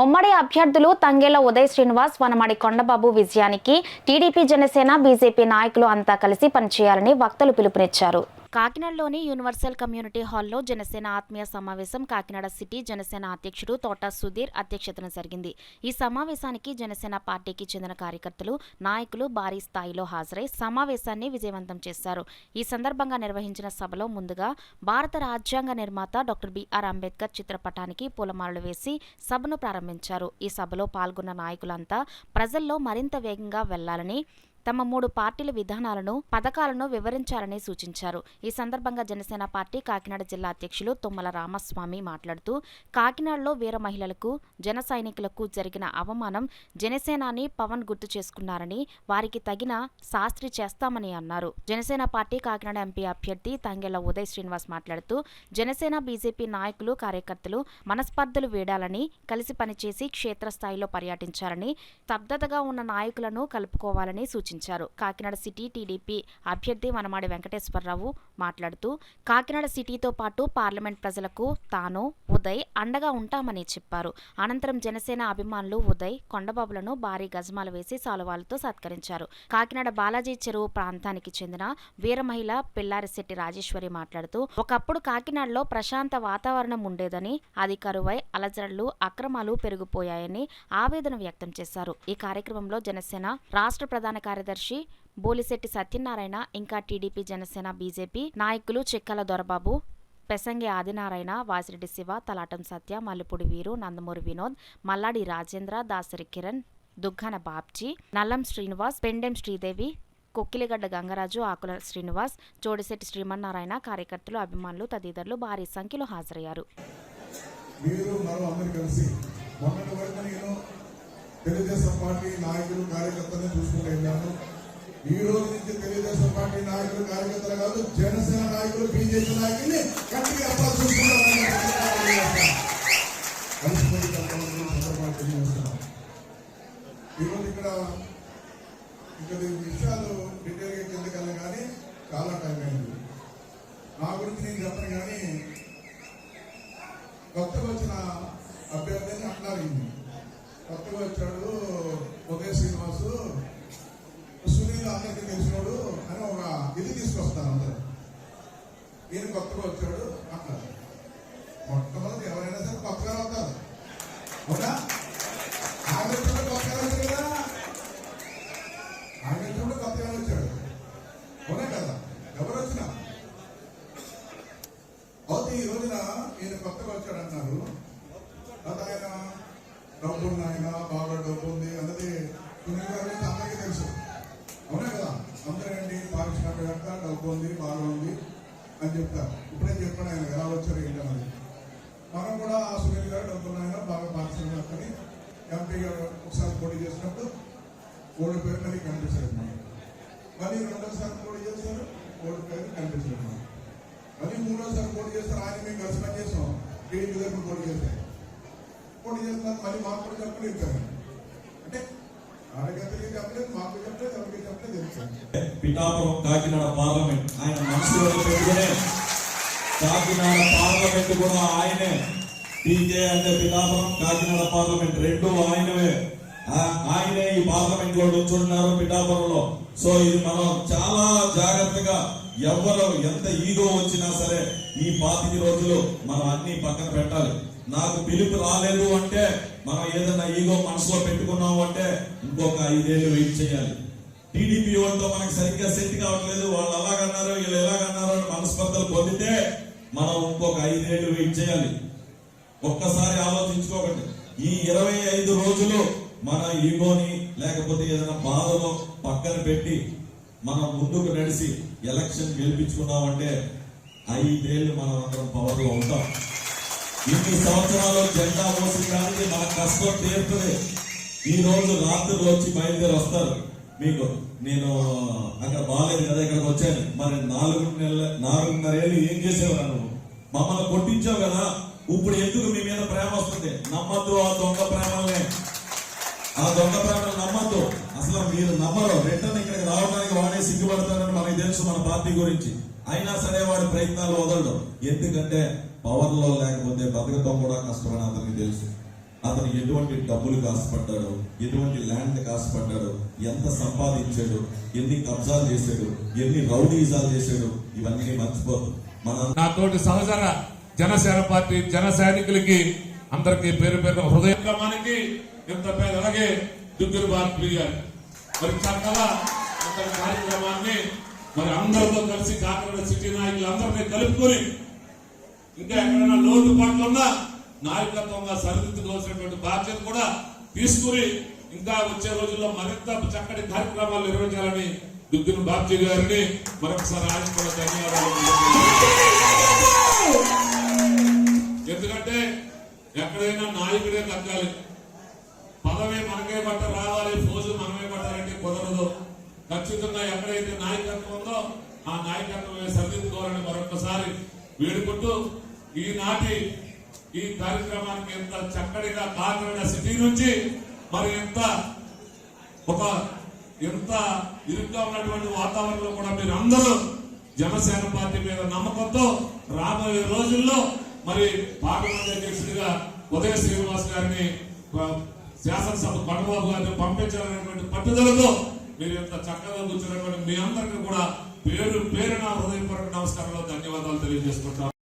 ఉమ్మడి అభ్యర్థులు తంగేళ్ల ఉదయ్ శ్రీనివాస్, వనమాడి కొండబాబు విజయానికి టీడీపీ, జనసేన, బీజేపీ నాయకులు అంతా కలిసి పనిచేయాలని వక్తలు పిలుపునిచ్చారు. కాకినాడలోని యూనివర్సల్ కమ్యూనిటీ హాల్లో జనసేన ఆత్మీయ సమావేశం కాకినాడ సిటీ జనసేన అధ్యక్షుడు తోట సుధీర్ అధ్యక్షతన జరిగింది. ఈ సమావేశానికి జనసేన పార్టీకి చెందిన కార్యకర్తలు, నాయకులు భారీ స్థాయిలో హాజరై సమావేశాన్ని విజయవంతం చేశారు. ఈ సందర్భంగా నిర్వహించిన సభలో ముందుగా భారత రాజ్యాంగ నిర్మాత డాక్టర్ బిఆర్ అంబేద్కర్ చిత్రపటానికి పూలమాలలు వేసి సభను ప్రారంభించారు. ఈ సభలో పాల్గొన్న నాయకులంతా ప్రజల్లో మరింత వేగంగా వెళ్లాలని, తమ 3 పార్టీల విధానాలను, పథకాలను వివరించాలని సూచించారు. ఈ సందర్భంగా జనసేన పార్టీ కాకినాడ జిల్లా అధ్యక్షులు తుమ్మల రామస్వామి మాట్లాడుతూ, కాకినాడలో వీర మహిళలకు, జన సైనికులకు జరిగిన అవమానం జనసేనాని పవన్ గుర్తు చేసుకున్నారని, వారికి తగిన శాస్త్రి చేస్తామని అన్నారు. జనసేన పార్టీ కాకినాడ ఎంపీ అభ్యర్థి తంగేళ్ల ఉదయ్ శ్రీనివాస్ మాట్లాడుతూ, జనసేన, బీజేపీ నాయకులు, కార్యకర్తలు మనస్పర్ధలు వీడాలని, కలిసి పనిచేసి క్షేత్రస్థాయిలో పర్యటించాలని, స్తబ్దతగా ఉన్న నాయకులను కలుపుకోవాలని సూచించారు. కాకినాడ సిటీ టీడీపీ అభ్యర్థి వనమాడి వెంకటేశ్వరరావు మాట్లాడుతూ, కాకినాడ సిటీతో పాటు పార్లమెంట్ ప్రజలకు తాను, ఉదయ్ అండగా ఉంటామని చెప్పారు. అనంతరం జనసేన అభిమానులు ఉదయ్, కొండబాబులను భారీ గజమాల వేసి సాలువాలతో సత్కరించారు. కాకినాడ బాలాజీ చెరువు ప్రాంతానికి చెందిన వీర మహిళ పిల్లారిశెట్టి రాజేశ్వరి మాట్లాడుతూ, ఒకప్పుడు కాకినాడలో ప్రశాంత వాతావరణం ఉండేదని, అది కరువై అలజడులు, అక్రమాలు పెరిగిపోయాయని ఆవేదన వ్యక్తం చేశారు. ఈ కార్యక్రమంలో జనసేన రాష్ట్ర ప్రధాన కార్యదర్శి బోలిశెట్టి సత్యనారాయణ, ఇంకా టీడీపీ, జనసేన, బీజేపీ నాయకులు చెక్కల దొరబాబు, పెసంగి ఆదినారాయణ, వాసిరెడ్డి శివ, తలాటం సత్య, మల్లిపూడి వీరు, నందమూరి వినోద్, మల్లాడి రాజేంద్ర, దాసరి కిరణ్, దుగ్గన బాబ్జీ, నల్లం శ్రీనివాస్, పెండెం శ్రీదేవి, కొక్కిలిగడ్డ గంగరాజు, ఆకుల శ్రీనివాస్, చోడిశెట్టి శ్రీమన్నారాయణ, కార్యకర్తలు, అభిమానులు తదితరులు భారీ సంఖ్యలో హాజరయ్యారు. తెలుగుదేశం పార్టీ నాయకులు, కార్యకర్తలను చూసుకుంటూ వెళ్ళాను. ఈ రోజు నుంచి తెలుగుదేశం పార్టీ నాయకులు, కార్యకర్తలు కాదు, జనసేన నాయకులు, బీజేపీ నాయకుల్ని గట్టిగా ఈరోజు ఇక్కడ విషయాలు డీటెయిల్గా కిందకెళ్ళ కానీ చాలా టైం అయింది. నా గురించి నేను చెప్పను కానీ కొత్తగా వచ్చిన అభ్యర్థిని అన్నారు. కొత్తగా వచ్చాడు ఉదయ్ శ్రీనివాసు, సునీల్ అందరికీ తెలిసినోడు అని ఒక ఇది తీసుకొస్తాను అందరూ. ఈయన కొత్తగా వచ్చాడు అట్లా. మొట్టమొదటి ఎవరైనా సరే కొత్తగా అవుతారు, అవునా? ఆయన వచ్చినప్పుడు కొత్తగా వచ్చాడు కదా, ఆయన వచ్చినప్పుడు కొత్తగా వచ్చాడు, అవునా కదా? ఎవరు వచ్చినా అవుతే ఈ రోజున ఈయన కొత్తగా వచ్చాడు అన్నారు. అది ఆయన డబ్బు ఉన్నాయన, బాగా డబ్బు ఉంది అన్నది సునీల్ గారి నుంచి అందరికీ తెలుసు, అవునా కదా? అందరేంటి పారిశ్రామిక డబ్బు ఉంది, బాగా ఉంది అని చెప్తారు. ఇప్పుడే చెప్పాను ఆయన ఎలా వచ్చారు ఏంటి అన్నది. మనం కూడా ఆ సునీల్ గారు డబ్బు ఉన్నాయన, బాగా పారిశ్రామికని ఎంపీగా ఒకసారి పోటీ చేసినప్పుడు ఓడిపోయి మళ్ళీ కనిపించారు. మళ్ళీ రెండోసారి పోటీ చేస్తారు, ఓడిపోయి కనిపించారు. మళ్ళీ మూడోసారి పోటీ చేస్తారు. ఆయన మేము కలిసి పని చేస్తాం, టీడీపీ దగ్గర పోటీ చేస్తాం. పోటీ చేస్తున్నారు, మళ్ళీ మాకు కూడా చెప్పలేదు ఇచ్చారు. అంటే కార్యకర్తలకి చెప్పలేదు, మాకు చెప్పలేదు, ఎవరికి చెప్పలేదు తెలుసు. పిఠాపురం కాకినాడ పార్లమెంట్ ఆయన మనసులో పెట్టుకునే, కాకినాడ పార్లమెంట్ కూడా ఆయనే. పీకే అంటే పిఠాపురం, కాకినాడ పార్లమెంట్ రెండు ఆయనవే. ఆయనే ఈ పార్లమెంట్ లో కూర్చుంటున్నారు పిఠాపురంలో. సో ఇది మనం చాలా జాగ్రత్తగా, ఎవరు ఎంత ఈగో వచ్చినా సరే ఈ 25 రోజులు మనం అన్ని పక్కన పెట్టాలి. నాకు పిలుపు రాలేదు అంటే, మనం ఏదైనా ఈగో మనసులో పెట్టుకున్నాము అంటే ఇంకొక 5 ఏళ్ళు వెయిట్ చేయాలి. టీడీపీ వాళ్ళతో మనకి సరిగ్గా సెట్ కావట్లేదు, వాళ్ళు అలాగన్నారు, వీళ్ళు ఎలాగన్నారు అని మనస్పర్ధలు పొందితే మనం ఇంకొక 5 ఏళ్ళు వెయిట్ చేయాలి. ఒక్కసారి ఆలోచించుకోకండి. ఈ 25 రోజులు మన ఈగోని లేకపోతే ఏదైనా బాధలో పక్కన పెట్టి మనం ముందుకు నడిచి ఎలక్షన్ గెలిపించుకున్నామంటే 5 ఏళ్ళు మనం అందరం పవర్ లో ఉంటాం. ఇన్ని సంవత్సరాలు జెండా మోసడానికి మన కష్టం తీరుతుంది. ఈ రోజు రాత్రులు వచ్చి బయలుదేరి వస్తారు. మీకు నేను అక్కడ బాగాలేదు కదా, ఇక్కడికి వచ్చాను. మరి 4.5 ఏళ్ళు ఏం చేసేవారు? నువ్వు మమ్మల్ని కొట్టించావు కదా, ఇప్పుడు ఎందుకు మీ మీద ప్రేమ వస్తుంది? నమ్మద్దు ఆ దొంగ ప్రేమల్ని, ఆ దొంగ ప్రేమలు నమ్మద్దు. అసలు మీరు నమ్మరు. రిటర్న్ ఇక్కడికి రావడానికి వాడే సిగ్గుపడతారని మనకి తెలుసు మన పార్టీ గురించి. అయినా సరే వాడి ప్రయత్నాలు వదలడం. ఎందుకంటే పవర్ లో లేకపోతే బతకటం కూడా కష్టమని అతనికి తెలుసు. అతను ఎటువంటి డబ్బులు కాసుపడ్డాడు, ఎటువంటి ల్యాండ్ కాసుపడ్డాడు, ఎంత సంపాదించాడు, ఎన్ని కబ్జాలు చేశాడు, ఎన్ని రౌడీజాలు చేశాడు, ఇవన్నీ మర్చిపోదు. నా తోటి సహచర జనసేన పార్టీ జన సైనికులకి అందరికీ పేరు పేరు హృదయక్రమానికి ఇంత పేరు అలాగే దుగ్గురు బార్పి గారు మరి చక్కగా ఇంత కార్యక్రమాన్ని మరి అందరితో కలిసి కాకినాడ సిటీ నాయకులందరినీ కలుపుకొని ఇంకా ఎక్కడైనా లోటుపాట్లు ఉన్నా నాయకత్వంగా సరిదిద్దుకోవాల్సినటువంటి బాధ్యత కూడా తీసుకుని ఇంకా వచ్చే రోజుల్లో మరింత చక్కటి కార్యక్రమాలు నిర్వహించాలని దుగ్గురు బాబ్జీ గారిని మరొకసారి ఆయన కూడా ధన్యవాదాలు. ఎందుకంటే ఎక్కడైనా నాయకుడే తగ్గాలి, పదవి మనకే బట్ట రావాలి, ఫోజు మనమే పట్టాలంటే కుదరదు. ఖచ్చితంగా ఎక్కడైతే నాయకత్వం ఉందో ఆ నాయకత్వమే సరిదిద్దుకోవాలని మరొకసారి వేడుకుంటూ ఈనాటి ఈ కార్యక్రమానికి ఎంత చక్కటిగా కాకినాడ సిటీ నుంచి మరి ఎంత ఇరుగ్గా ఉన్నటువంటి వాతావరణంలో కూడా మీరు అందరూ జనసేన పార్టీ మీద నమ్మకంతో రాబోయే రోజుల్లో మరి పార్లమెంట్ అధ్యక్షుడిగా ఉదయ శ్రీనివాస్ గారిని శాసనసభ కొండబాబు గారిని పంపించాలనేటువంటి పట్టుదలతో మీరు ఎంత చక్కగా కూర్చున్నటువంటి మీ అందరికీ కూడా పేరున హృదయపూర్వక నమస్కారాలు ధన్యవాదాలు తెలియజేసుకుంటాం.